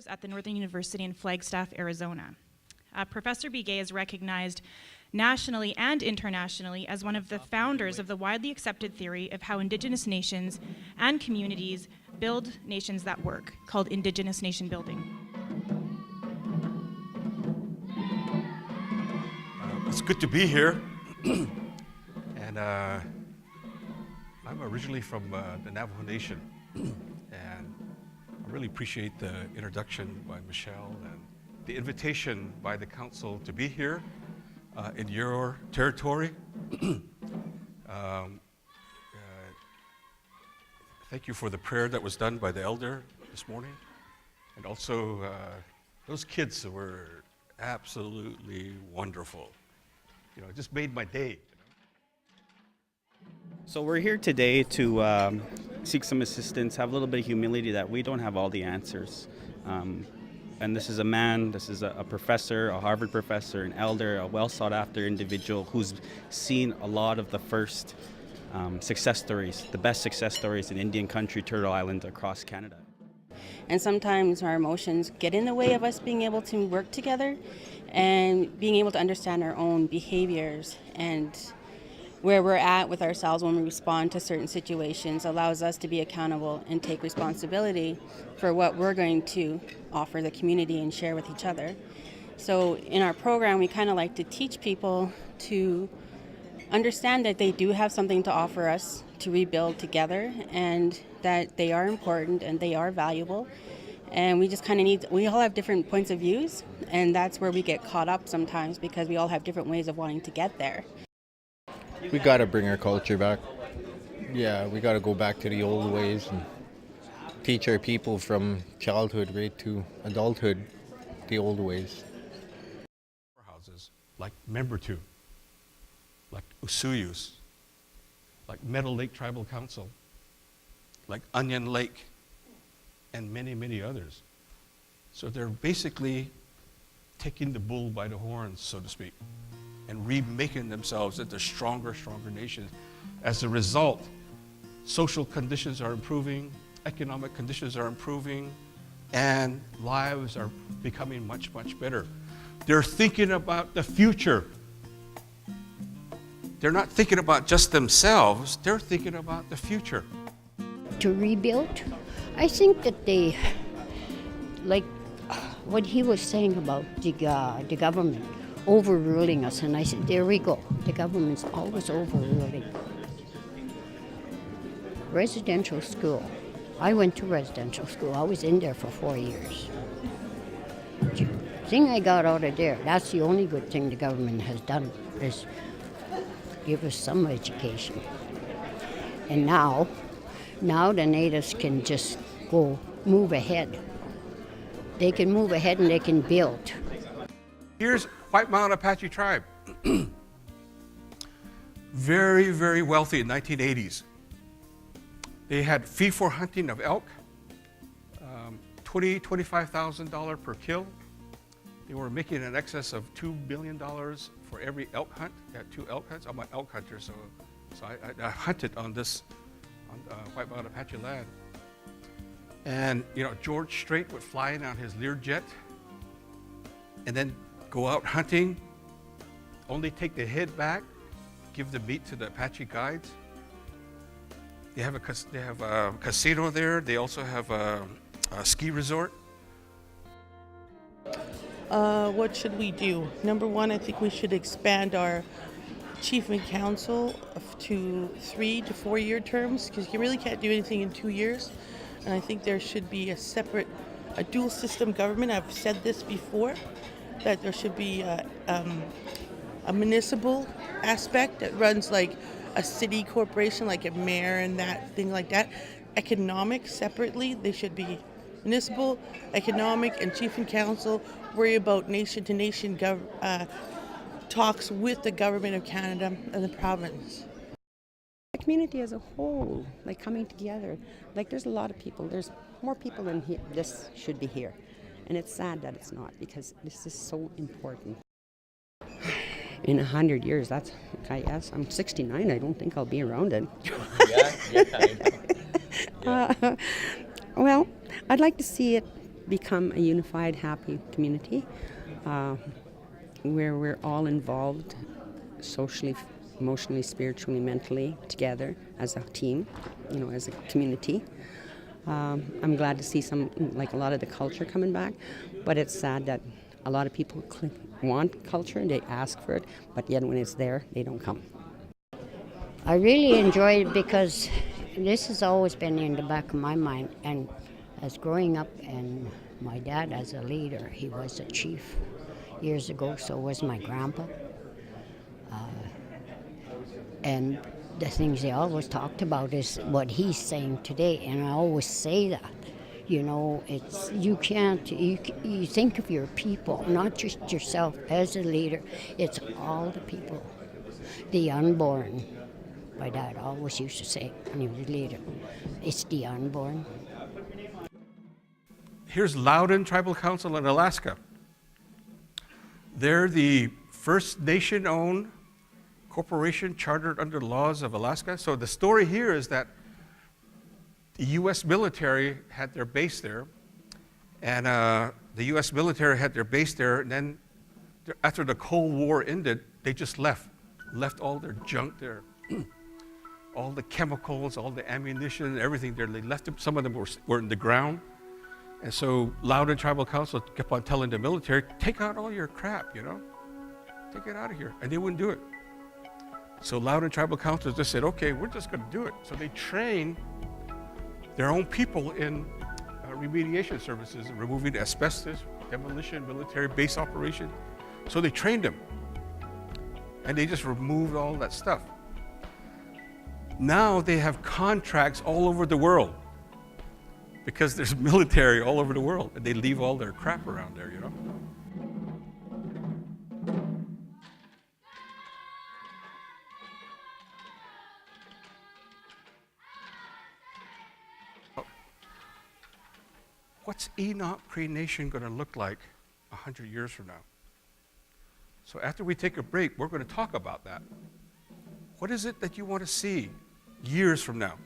Scholars at the Northern University in Flagstaff, Arizona. Professor Begay is recognized nationally and internationally as one of the founders of the widely accepted theory of how Indigenous nations and communities build nations that work, called Indigenous nation building. It's good to be here. And I'm originally from the Navajo Nation. And I really appreciate the introduction by Michelle and the invitation by the council to be here in your territory. Thank you for the prayer that was done by the elder this morning. And also, those kids were absolutely wonderful. You know, it just made my day. So we're here today to seek some assistance, have a little bit of humility that we don't have all the answers. And this is a man, this is a professor, a Harvard professor, an elder, a well sought after individual who's seen a lot of the first success stories, the best success stories in Indian country, Turtle Island, across Canada. And sometimes our emotions get in the way of us being able to work together and being able to understand our own behaviors, and where we're at with ourselves when we respond to certain situations allows us to be accountable and take responsibility for what we're going to offer the community and share with each other. So in our program, we kind of like to teach people to understand that they do have something to offer us to rebuild together, and that they are important and they are valuable. And we just kind of we all have different points of views, and that's where we get caught up sometimes because we all have different ways of wanting to get there. We got to bring our culture back. Yeah, we got to go back to the old ways and teach our people from childhood right to adulthood the old ways. Houses like Membertou, like Usuyus, like Meadow Lake Tribal Council, like Onion Lake, and many, many others. So they're basically taking the bull by the horns, so to speak, and remaking themselves into stronger nations. As a result, social conditions are improving, economic conditions are improving, and lives are becoming much, much better. They're thinking about the future. They're not thinking about just themselves, they're thinking about the future. To rebuild, I think that they, like what he was saying about the government overruling us, and I said, there we go. The government's always overruling. Residential school. I went to residential school. I was in there for 4 years. The thing I got out of there, that's the only good thing the government has done, is give us some education. And now the natives can just move ahead. They can move ahead and they can build. Here's White Mountain Apache tribe. Very, very wealthy in the 1980s. They had fee-for hunting of elk, $25,000 per kill. They were making in excess of $2 billion for every elk hunt. They had 2 elk hunts. I'm an elk hunter, so I hunted on White Mountain Apache land. And you know, George Strait would fly in on his Learjet, and then go out hunting, only take the head back, give the meat to the Apache guides. They have a casino there. They also have a ski resort. What should we do? Number one, I think we should expand our chief and council to 3 to 4 year terms, because you really can't do anything in 2 years. And I think there should be a dual system government. I've said this before, that there should be a municipal aspect that runs like a city corporation, like a mayor and that thing like that. Economic separately, they should be municipal, economic, and chief and council worry about nation to nation talks with the government of Canada and the province. The community as a whole, like coming together, like there's a lot of people, there's more people than this should be here. And it's sad that it's not, because this is so important. In 100 years, that's, I guess, I'm 69, I don't think I'll be around it. Yeah. Well, I'd like to see it become a unified, happy community where we're all involved socially, emotionally, spiritually, mentally, together as a team, as a community. I'm glad to see a lot of the culture coming back, but it's sad that a lot of people want culture and they ask for it, but yet when it's there, they don't come. I really enjoy it because this has always been in the back of my mind. And as growing up, and my dad as a leader, he was a chief years ago, so was my grandpa. And the things they always talked about is what he's saying today, and I always say that. It's you think of your people, not just yourself as a leader. It's all the people, the unborn. My dad always used to say when he was a leader, it's the unborn. Here's Loudon Tribal Council in Alaska. They're the First Nation-owned corporation chartered under the laws of Alaska. So the story here is that the U.S. military had their base there, and the U.S. military had their base there, and then after the Cold War ended, they just left all their junk there, all the chemicals, all the ammunition, everything there. They left them. Some of them were in the ground, and so Loudon Tribal Council kept on telling the military, take out all your crap, take it out of here, and they wouldn't do it. So Loudon Tribal Council just said, okay, we're just going to do it. So they trained their own people in remediation services, removing asbestos, demolition, military base operation. So they trained them, and they just removed all that stuff. Now they have contracts all over the world because there's military all over the world, and they leave all their crap around there, What's Enoch Cree-Nation going to look like 100 years from now? So after we take a break, we're going to talk about that. What is it that you want to see years from now?